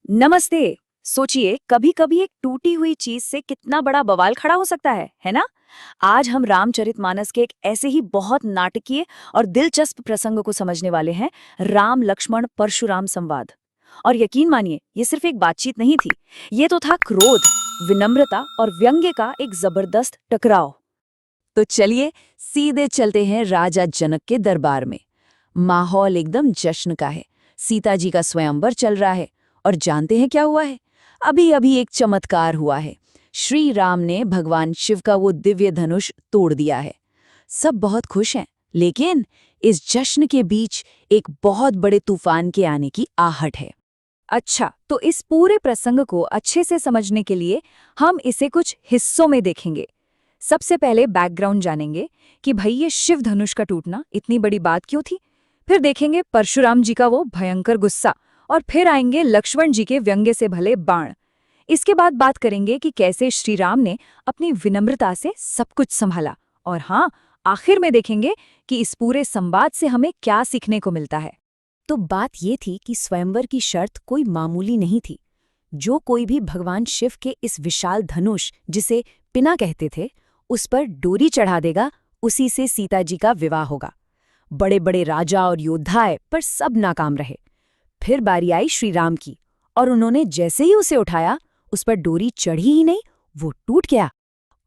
नमस्ते। सोचिए, कभी कभी एक टूटी हुई चीज से कितना बड़ा बवाल खड़ा हो सकता है ना? आज हम रामचरितमानस के एक ऐसे ही बहुत नाटकीय और दिलचस्प प्रसंग को समझने वाले हैं। राम लक्ष्मण परशुराम संवाद। और यकीन मानिए, ये सिर्फ एक बातचीत नहीं थी। ये तो था क्रोध, विनम्रता और व्यंग्य का एक जबरदस्त टकराव। तो चलिए सीधे चलते हैं राजा जनक के दरबार में। माहौल एकदम जश्न का है। सीता जी का स्वयंवर चल रहा है। और जानते हैं क्या हुआ है? अभी अभी एक चमत्कार हुआ है। श्री राम ने भगवान शिव का वो दिव्य धनुष तोड़ दिया है। सब बहुत खुश हैं, लेकिन इस जश्न के बीच एक बहुत बड़े तूफान के आने की आहट है। अच्छा, तो इस पूरे प्रसंग को अच्छे से समझने के लिए हम इसे कुछ हिस्सों में देखेंगे। सबसे पहले बैकग्राउंड जानेंगे कि भाई ये शिव धनुष का टूटना इतनी बड़ी बात क्यों थी। फिर देखेंगे परशुराम जी का वो भयंकर गुस्सा। और फिर आएंगे लक्ष्मण जी के व्यंग्य से भले बाण। इसके बाद बात करेंगे कि कैसे श्री राम ने अपनी विनम्रता से सब कुछ संभाला। और हाँ, आखिर में देखेंगे कि इस पूरे संवाद से हमें क्या सीखने को मिलता है। तो बात ये थी कि स्वयंवर की शर्त कोई मामूली नहीं थी। जो कोई भी भगवान शिव के इस विशाल धनुष, जिसे पिना कहते थे, उस पर डोरी चढ़ा देगा, उसी से सीता जी का विवाह होगा। बड़े बड़े राजा और योद्धा आए, पर सब नाकाम रहे। फिर बारी आई श्री राम की, और उन्होंने जैसे ही उसे उठाया, उस पर डोरी चढ़ी ही नहीं, वो टूट गया।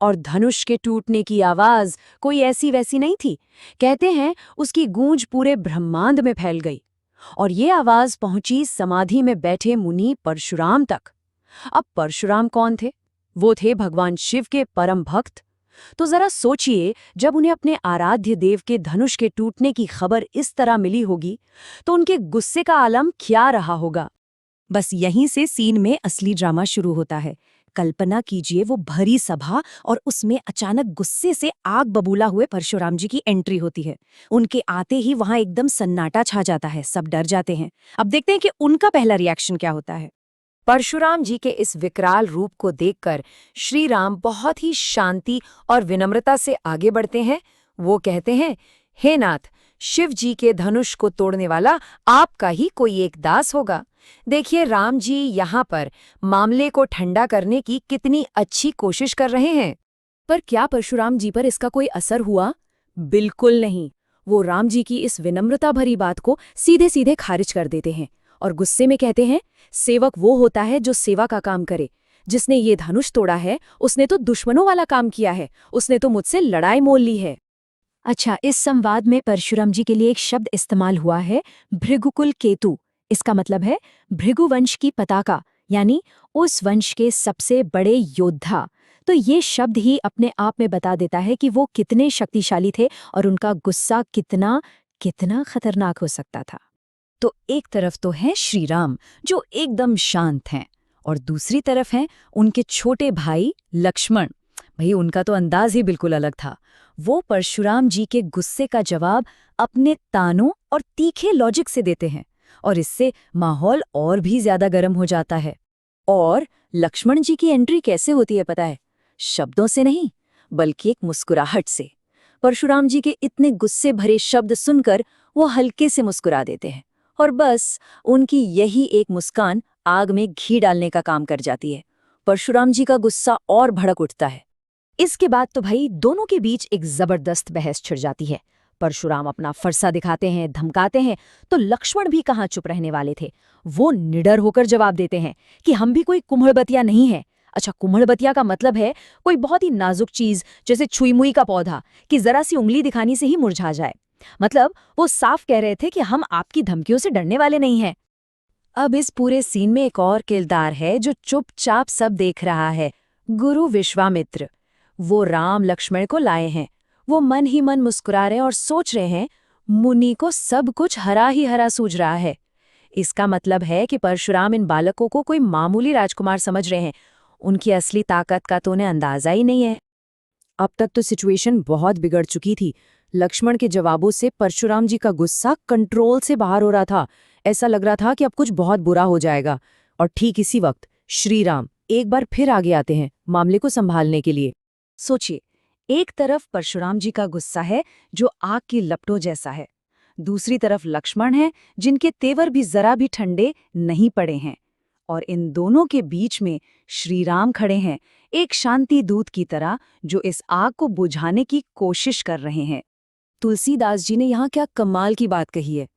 और धनुष के टूटने की आवाज कोई ऐसी वैसी नहीं थी। कहते हैं उसकी गूंज पूरे ब्रह्मांड में फैल गई। और ये आवाज पहुंची समाधि में बैठे मुनि परशुराम तक। अब परशुराम कौन थे? वो थे भगवान शिव के परम भक्त। तो जरा सोचिए, जब उन्हें अपने आराध्य देव के धनुष के टूटने की खबर इस तरह मिली होगी, तो उनके गुस्से का आलम क्या रहा होगा। बस यहीं से सीन में असली ड्रामा शुरू होता है। कल्पना कीजिए, वो भरी सभा और उसमें अचानक गुस्से से आग बबूला हुए परशुराम जी की एंट्री होती है। उनके आते ही वहां एकदम सन्नाटा छा जाता है, सब डर जाते हैं। अब देखते हैं कि उनका पहला रिएक्शन क्या होता है। परशुराम जी के इस विकराल रूप को देखकर श्री राम बहुत ही शांति और विनम्रता से आगे बढ़ते हैं। वो कहते हैं, हे नाथ, शिव जी के धनुष को तोड़ने वाला आपका ही कोई एक दास होगा। देखिए, राम जी यहाँ पर मामले को ठंडा करने की कितनी अच्छी कोशिश कर रहे हैं। पर क्या परशुराम जी पर इसका कोई असर हुआ? बिल्कुल नहीं। वो राम जी की इस विनम्रता भरी बात को सीधे सीधे खारिज कर देते हैं और गुस्से में कहते हैं, सेवक वो होता है जो सेवा का काम करे। जिसने ये धनुष तोड़ा है, उसने तो दुश्मनों वाला काम किया है। उसने तो मुझसे लड़ाई मोल ली है। अच्छा, इस संवाद में परशुराम जी के लिए एक शब्द इस्तेमाल हुआ है, भृगुकुल केतु। इसका मतलब है भृगु वंश की पताका, यानी उस वंश के सबसे बड़े योद्धा। तो ये शब्द ही अपने आप में बता देता है कि वो कितने शक्तिशाली थे और उनका गुस्सा कितना कितना खतरनाक हो सकता था। तो एक तरफ तो है श्री राम, जो एकदम शांत हैं, और दूसरी तरफ हैं उनके छोटे भाई लक्ष्मण। भाई, उनका तो अंदाज ही बिल्कुल अलग था। वो परशुराम जी के गुस्से का जवाब अपने तानों और तीखे लॉजिक से देते हैं, और इससे माहौल और भी ज्यादा गर्म हो जाता है। और लक्ष्मण जी की एंट्री कैसे होती है पता है? शब्दों से नहीं, बल्कि एक मुस्कुराहट से। परशुराम जी के इतने गुस्से भरे शब्द सुनकर वो हल्के से मुस्कुरा देते हैं, और बस उनकी यही एक मुस्कान आग में घी डालने का काम कर जाती है। परशुराम जी का गुस्सा और भड़क उठता है। इसके बाद तो भाई दोनों के बीच एक जबरदस्त बहस छिड़ जाती है। परशुराम अपना फरसा दिखाते हैं, धमकाते हैं, तो लक्ष्मण भी कहाँ चुप रहने वाले थे। वो निडर होकर जवाब देते हैं कि हम भी कोई कुम्हड़बतिया नहीं है। अच्छा, कुम्हड़बतिया का मतलब है कोई बहुत ही नाजुक चीज, जैसे छुई मुई का पौधा, कि जरा सी उंगली दिखाने से ही मुरझा जाए। मतलब वो साफ कह रहे थे कि हम आपकी धमकियों से डरने वाले नहीं हैं। अब इस पूरे सीन में एक और किरदार है जो चुपचाप सब देख रहा है, गुरु विश्वामित्र। वो राम लक्ष्मण को लाए हैं। वो मन ही मन मुस्कुरा रहे हैं और सोच रहे हैं, मुनि को सब कुछ हरा ही हरा सूझ रहा है। इसका मतलब है कि परशुराम इन बालकों को कोई मामूली राजकुमार समझ रहे हैं। उनकी असली ताकत का तो उन्हें अंदाजा ही नहीं है। अब तक तो सिचुएशन बहुत बिगड़ चुकी थी। लक्ष्मण के जवाबों से परशुराम जी का गुस्सा कंट्रोल से बाहर हो रहा था। ऐसा लग रहा था कि अब कुछ बहुत बुरा हो जाएगा। और ठीक इसी वक्त श्री राम एक बार फिर आगे आते हैं मामले को संभालने के लिए। सोचिए, एक तरफ परशुराम जी का गुस्सा है जो आग की लपटों जैसा है। दूसरी तरफ लक्ष्मण है जिनके तेवर भी जरा भी ठंडे नहीं पड़े हैं। और इन दोनों के बीच में श्री राम खड़े हैं, एक शांति दूत की तरह जो इस आग को बुझाने की कोशिश कर रहे हैं। तुलसीदास जी ने यहाँ क्या कमाल की बात कही है।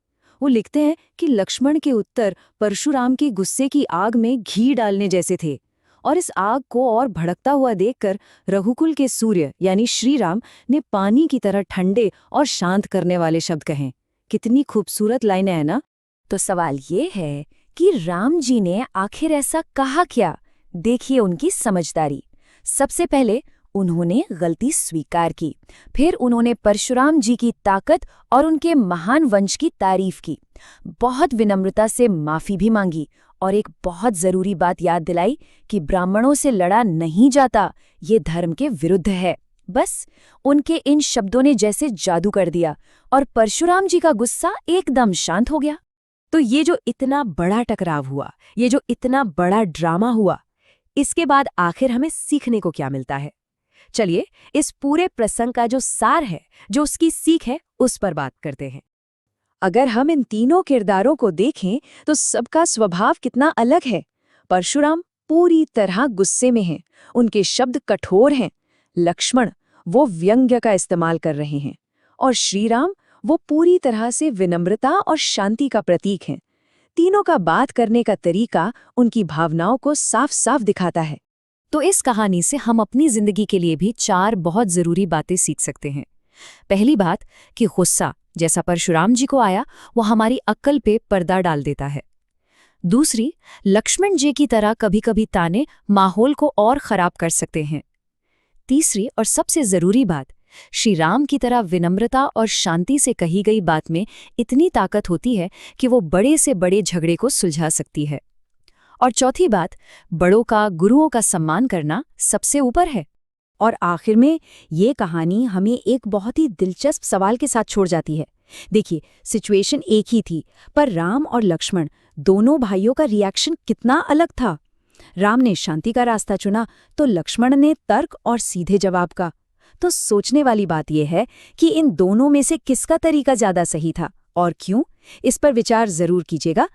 वो लिखते हैं कि लक्ष्मण के उत्तर परशुराम के गुस्से की आग में घी डालने जैसे थे, और इस आग को और भड़कता हुआ देखकर रघुकुल के सूर्य यानी श्री राम ने पानी की तरह ठंडे और शांत करने वाले शब्द कहे। कितनी खूबसूरत लाइनें हैं ना। तो सवाल ये है कि राम जी ने आखिर ऐसा कहा क्या? देखिए उनकी समझदारी। सबसे पहले उन्होंने गलती स्वीकार की, फिर उन्होंने परशुराम जी की ताकत और उनके महान वंश की तारीफ की, बहुत विनम्रता से माफी भी मांगी और एक बहुत जरूरी बात याद दिलाई कि ब्राह्मणों से लड़ा नहीं जाता, ये धर्म के विरुद्ध है। बस उनके इन शब्दों ने जैसे जादू कर दिया और परशुराम जी का गुस्सा एकदम शांत हो गया। तो ये जो इतना बड़ा टकराव हुआ, ये जो इतना बड़ा ड्रामा हुआ, इसके बाद आखिर हमें सीखने को क्या मिलता है? चलिए इस पूरे प्रसंग का जो सार है, जो उसकी सीख है, उस पर बात करते हैं। अगर हम इन तीनों किरदारों को देखें तो सबका स्वभाव कितना अलग है। परशुराम पूरी तरह गुस्से में हैं, उनके शब्द कठोर हैं। लक्ष्मण वो व्यंग्य का इस्तेमाल कर रहे हैं और श्रीराम वो पूरी तरह से विनम्रता और शांति का प्रतीक हैं। तीनों का बात करने का तरीका उनकी भावनाओं को साफ साफ दिखाता है। तो इस कहानी से हम अपनी जिंदगी के लिए भी 4 बहुत जरूरी बातें सीख सकते हैं। पहली बात कि गुस्सा जैसा परशुराम जी को आया वो हमारी अक्ल पे पर्दा डाल देता है। दूसरी, लक्ष्मण जी की तरह कभी-कभी ताने माहौल को और खराब कर सकते हैं। तीसरी और सबसे जरूरी बात, श्री राम की तरह विनम्रता और शांति से कही गई बात में इतनी ताकत होती है कि वो बड़े से बड़े झगड़े को सुलझा सकती है। और चौथी बात, बड़ों का, गुरुओं का सम्मान करना सबसे ऊपर है। और आखिर में ये कहानी हमें एक बहुत ही दिलचस्प सवाल के साथ छोड़ जाती है। देखिए, सिचुएशन एक ही थी, पर राम और लक्ष्मण दोनों भाइयों का रिएक्शन कितना अलग था। राम ने शांति का रास्ता चुना तो लक्ष्मण ने तर्क और सीधे जवाब का। तो सोचने वाली बात यह है कि इन दोनों में से किसका तरीका ज्यादा सही था और क्यों? इस पर विचार जरूर कीजिएगा।